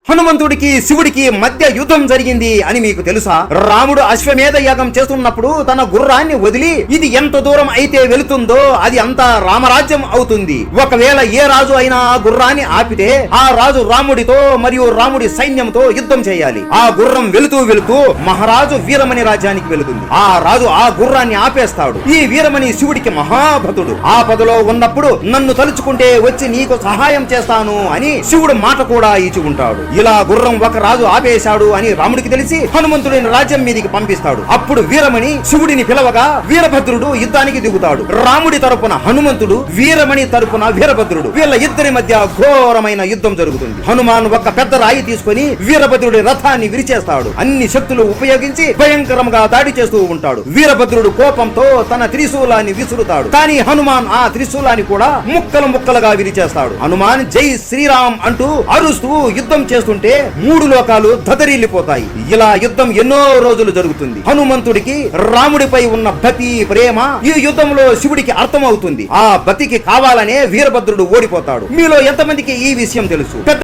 హనుమంతుడికి శివుడికి మధ్య యుద్ధం జరిగింది అని మీకు తెలుసా? రాముడు అశ్వమేధ యాగం చేస్తున్నప్పుడు తన గుర్రాన్ని వదిలి ఇది ఎంత దూరం అయితే వెళుతుందో అది అంతా రామరాజ్యం అవుతుంది. ఒకవేళ ఏ రాజు అయినా ఆ గుర్రాన్ని ఆపితే ఆ రాజు రాముడితో మరియు రాముడి సైన్యంతో యుద్ధం చేయాలి. ఆ గుర్రం వెళుతూ వెళుతూ మహారాజు వీరమణి రాజ్యానికి వెళుతుంది. ఆ రాజు ఆ గుర్రాన్ని ఆపేస్తాడు. ఈ వీరమణి శివుడికి మహాభక్తుడు. ఆపదలో ఉన్నప్పుడు నన్ను తలుచుకుంటే వచ్చి నీకు సహాయం చేస్తాను అని శివుడు మాట కూడా ఇచ్చుకుంటాడు. ఇలా గుర్రం ఒక రాజు ఆపేశాడు అని రాముడికి తెలిసి హనుమంతుడిని రాజ్యం మీదికి పంపిస్తాడు. అప్పుడు వీరమణి శివుడిని పిలవగా వీరభద్రుడు యుద్ధానికి దిగుతాడు. రాముడి తరపున హనుమంతుడు, వీరమణి తరపున వీరభద్రుడు, వీళ్ళ ఇద్దరి మధ్య ఘోరమైన యుద్ధం జరుగుతుంది. హనుమాన్ ఒక పెద్ద రాయి తీసుకుని వీరభద్రుడి రథాన్ని విరిచేస్తాడు. అన్ని శక్తులు ఉపయోగించి భయంకరంగా దాడి చేస్తూ ఉంటాడు. వీరభద్రుడు కోపంతో తన త్రిశూలాన్ని విసురుతాడు. కానీ హనుమాన్ ఆ త్రిశూలాన్ని కూడా ముక్కలు ముక్కలుగా విరిచేస్తాడు. హనుమాన్ జై శ్రీరామ్ అంటూ అరుస్తూ యుద్ధం చేస్తుంటే మూడు లోకాలు దదరిల్లిపోతాయి. ఇలా యుద్ధం ఎన్నో రోజులు జరుగుతుంది. హనుమంతుడికి రాముడిపై ఉన్న భక్తి, ప్రేమ ఈ యుద్ధంలో శివుడికి అర్థమవుతుంది. ఆ భక్తికి కావాలనే వీరభద్రుడు ఓడిపోతాడు. మీలో ఎంతమందికి ఈ విషయం తెలుసు?